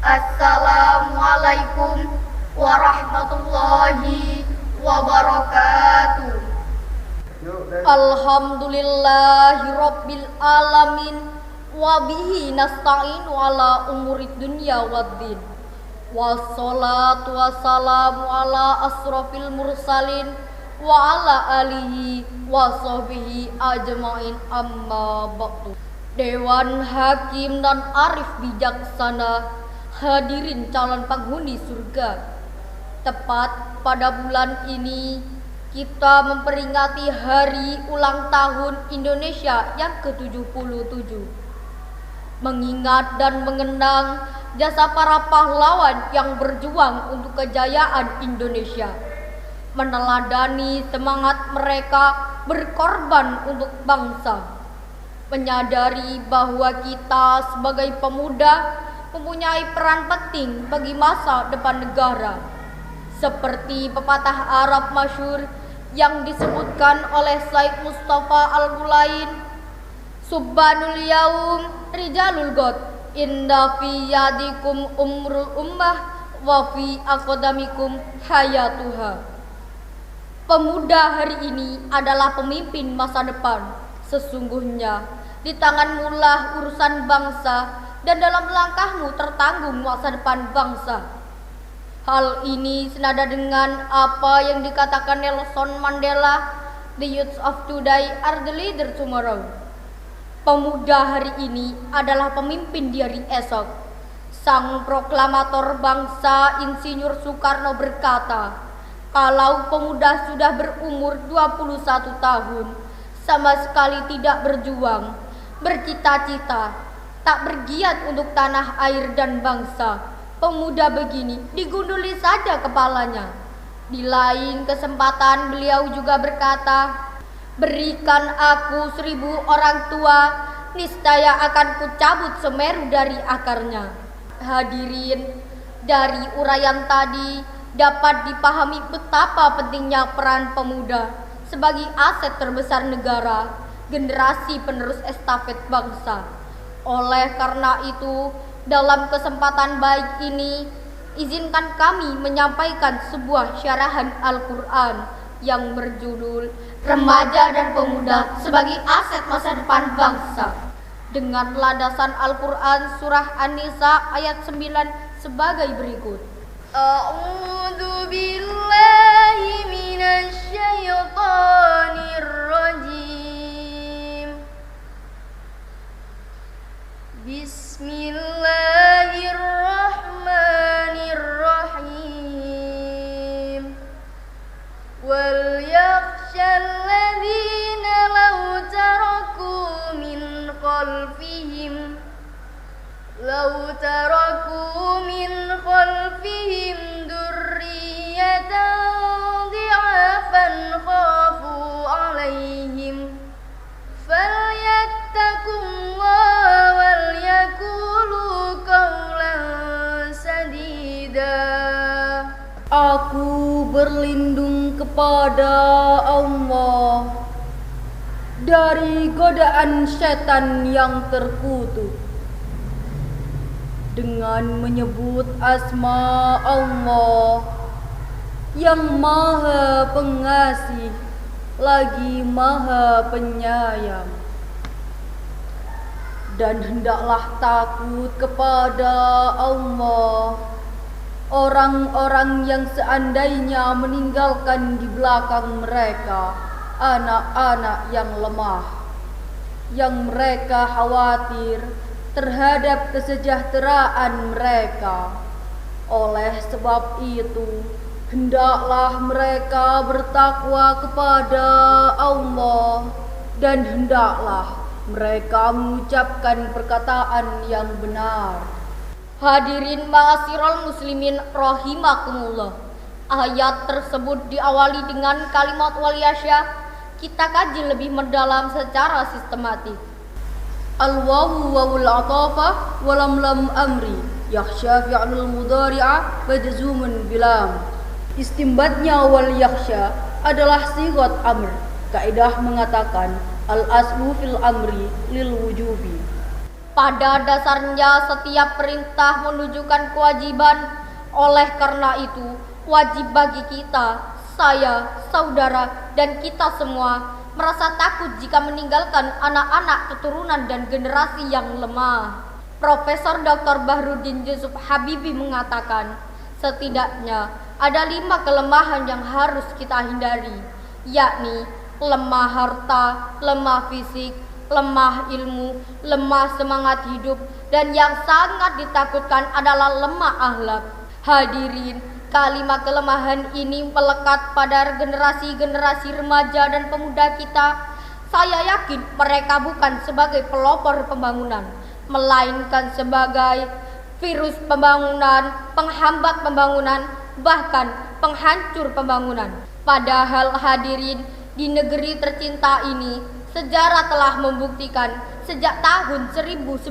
Assalamualaikum warahmatullahi wabarakatuh. Alhamdulillahi rabbil alamin wa bihi nasta'inu ala umurid dunya waddin. Wassalatu wassalamu ala asrofil mursalin wa ala alihi wa sahbihi ajmain, amma ba'du. Dewan Hakim dan Arif Bijaksana, hadirin calon penghuni surga. Tepat pada bulan ini kita memperingati hari ulang tahun Indonesia yang ke-77. Mengingat dan mengenang jasa para pahlawan yang berjuang untuk kejayaan Indonesia. Meneladani semangat mereka berkorban untuk bangsa. Menyadari bahwa kita sebagai pemuda mempunyai peran penting bagi masa depan negara. Seperti pepatah Arab masyhur yang disebutkan oleh Said Mustafa Al-Ghulain, Subhanul yaum rijalul god, inda fi yadikum umrul ummah wa fi aqdamikum hayatuha. Pemuda hari ini adalah pemimpin masa depan. Sesungguhnya di tanganmu lah urusan bangsa, dan dalam langkahmu tertanggung masa depan bangsa. Hal ini senada dengan apa yang dikatakan Nelson Mandela, "The youth of today are the leader tomorrow." Pemuda hari ini adalah pemimpin di hari esok. Sang proklamator bangsa Insinyur Soekarno berkata, kalau pemuda sudah berumur 21 tahun, sama sekali tidak berjuang, bercita-cita, tak bergiat untuk tanah air dan bangsa, pemuda begini digunduli saja kepalanya. Di lain kesempatan beliau juga berkata, berikan aku 1000 orang tua, niscaya akan kucabut Semeru dari akarnya. Hadirin, dari uraian tadi dapat dipahami betapa pentingnya peran pemuda sebagai aset terbesar negara, generasi penerus estafet bangsa. Oleh karena itu, dalam kesempatan baik ini, izinkan kami menyampaikan sebuah syarahan Al-Quran yang berjudul Remaja dan Pemuda sebagai Aset Masa Depan Bangsa, dengan landasan Al-Quran Surah An-Nisa ayat 9 sebagai berikut. A'udzu billahi minasy syaithanir rajim. Bismillahirrahmanirrahim. Wal yakhshal ladzina law taraku min khalfihim dzurriyyatan dhi'afan khafu 'alaihim falyattaqullaha wal yaqulu qawlan sadida. Aku berlindung kepada Allah dari godaan setan yang terkutuk dengan menyebut asma Allah yang Maha Pengasih lagi Maha Penyayang. Dan hendaklah takut kepada Allah orang-orang yang seandainya meninggalkan di belakang mereka anak-anak yang lemah, yang mereka khawatir terhadap kesejahteraan mereka. Oleh sebab itu, hendaklah mereka bertakwa kepada Allah, dan hendaklah mereka mengucapkan perkataan yang benar. Hadirin ma'asyiral muslimin rahimakumullah. Ayat tersebut diawali dengan kalimat waliyasya. Kita kaji lebih mendalam secara sistematik. Al-wawu wawul atafa walam lam amri yakhsha fi'lul mudhari'a majzumun bilam. Istimbatnya wal yakhsha adalah sigat amr. Kaidah mengatakan al-aslu fil amri lil wujubi. Pada dasarnya setiap perintah menunjukkan kewajiban. Oleh karena itu, wajib bagi kita, saya, saudara, dan kita semua merasa takut jika meninggalkan anak-anak, keturunan, dan generasi yang lemah. Profesor Dr. Bahrudin Yusuf Habibi mengatakan, setidaknya ada 5 kelemahan yang harus kita hindari, yakni lemah harta, lemah fisik, lemah ilmu, lemah semangat hidup, dan yang sangat ditakutkan adalah lemah akhlak. Hadirin, kelima kelemahan ini melekat pada generasi-generasi remaja dan pemuda kita. Saya yakin mereka bukan sebagai pelopor pembangunan, melainkan sebagai virus pembangunan, penghambat pembangunan, bahkan penghancur pembangunan. Padahal hadirin, di negeri tercinta ini, sejarah telah membuktikan sejak tahun 1908,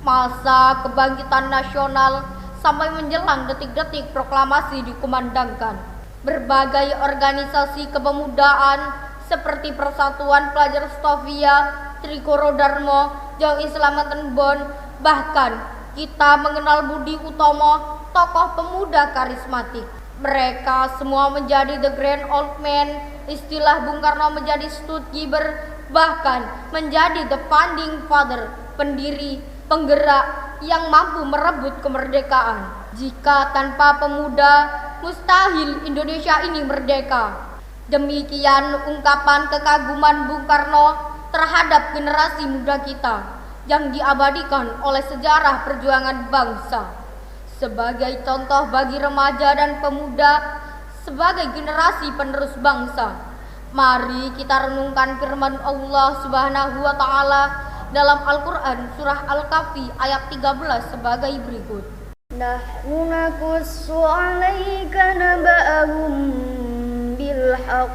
masa kebangkitan nasional, sampai menjelang detik-detik proklamasi dikumandangkan. Berbagai organisasi kepemudaan seperti Persatuan Pelajar Stovia, Trikoro Darmo, Jong Islamatan Bon, bahkan kita mengenal Budi Utomo, tokoh pemuda karismatik. Mereka semua menjadi the grand old man, istilah Bung Karno menjadi stud giver, bahkan menjadi the founding father, pendiri, penggerak yang mampu merebut kemerdekaan. Jika tanpa pemuda, mustahil Indonesia ini merdeka. Demikian ungkapan kekaguman Bung Karno terhadap generasi muda kita yang diabadikan oleh sejarah perjuangan bangsa. Sebagai contoh bagi remaja dan pemuda, sebagai generasi penerus bangsa, mari kita renungkan firman Allah Subhanahu wa Ta'ala dalam Al-Quran surah Al-Kahfi ayat 13 sebagai berikut. Nahnu naqussu 'alaika naba'ahum bil haqq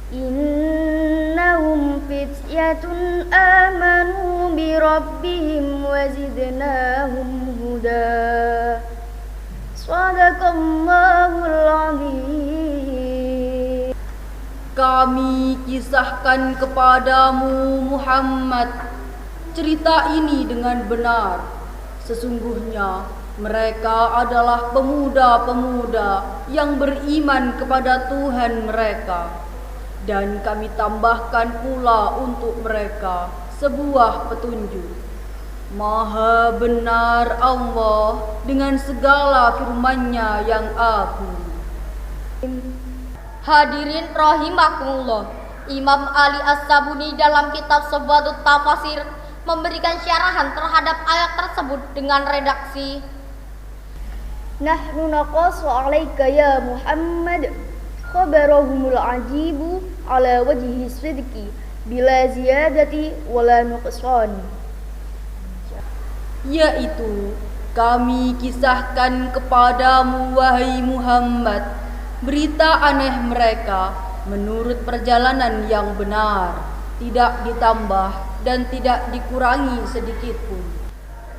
innahum fityatun amanu bi rabbihim wa zidnahum huda. Shadaqallahul 'azim. Kami kisahkan kepadamu Muhammad cerita ini dengan benar. Sesungguhnya mereka adalah pemuda-pemuda yang beriman kepada Tuhan mereka. Dan kami tambahkan pula untuk mereka sebuah petunjuk. Maha benar Allah dengan segala firman-Nya yang agung. Hadirin rahimakumullah, Imam Ali As-Sabuni dalam kitab Subhatut Tafasir memberikan syarahan terhadap ayat tersebut dengan redaksi, Nahnu naqassu 'alaika ya Muhammad khabarahumul ajibu ala wajhi sidqi bila ziyadati wala nuqsan. yaitu kami kisahkan kepadamu wahai Muhammad berita aneh mereka menurut perjalanan yang benar, tidak ditambah dan tidak dikurangi sedikit pun.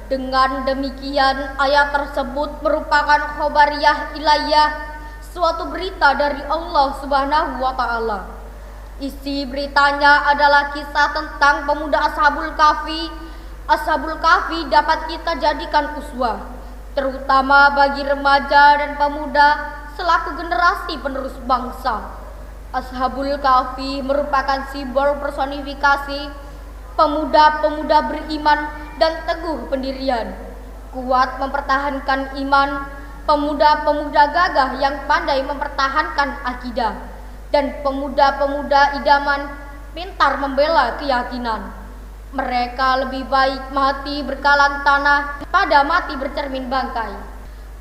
Dengan demikian, ayat tersebut merupakan khobariyah ilahiyah, suatu berita dari Allah Subhanahu wa Ta'ala. Isi beritanya adalah kisah tentang pemuda Ashabul Kahfi. Ashabul Kahfi dapat kita jadikan uswah, terutama bagi remaja dan pemuda selaku generasi penerus bangsa. Ashabul Kahfi merupakan simbol personifikasi pemuda-pemuda beriman dan teguh pendirian, kuat mempertahankan iman, pemuda-pemuda gagah yang pandai mempertahankan akidah, dan pemuda-pemuda idaman pintar membela keyakinan. Mereka lebih baik mati berkalang tanah pada mati bercermin bangkai.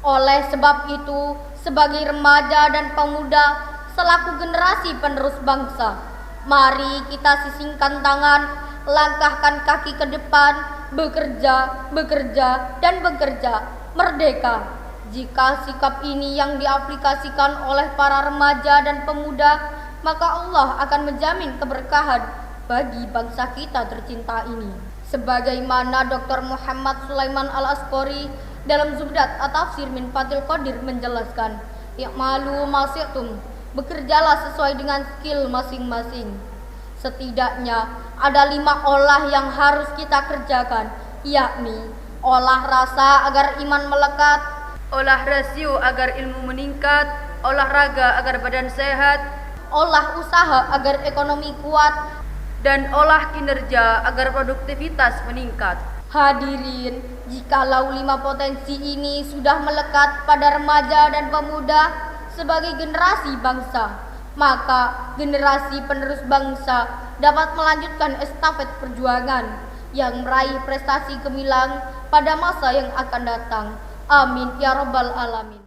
Oleh sebab itu, sebagai remaja dan pemuda selaku generasi penerus bangsa, mari kita sisingkan tangan, langkahkan kaki ke depan, bekerja, dan bekerja, merdeka. Jika sikap ini yang diaplikasikan oleh para remaja dan pemuda, maka Allah akan menjamin keberkahan bagi bangsa kita tercinta ini. Sebagaimana Dr. Muhammad Sulaiman Al-Asqori dalam Zubdat At-Tafsir min Fathil Qadir menjelaskan, "I'malu ma syi'tum," bekerjalah sesuai dengan skill masing-masing. Setidaknya ada 5 olah yang harus kita kerjakan, yakni olah rasa agar iman melekat, olah rasio agar ilmu meningkat, olahraga agar badan sehat, olah usaha agar ekonomi kuat, dan olah kinerja agar produktivitas meningkat. Hadirin, jikalau 5 potensi ini sudah melekat pada remaja dan pemuda sebagai generasi bangsa, maka generasi penerus bangsa dapat melanjutkan estafet perjuangan yang meraih prestasi gemilang pada masa yang akan datang. Amin ya rabbal alamin.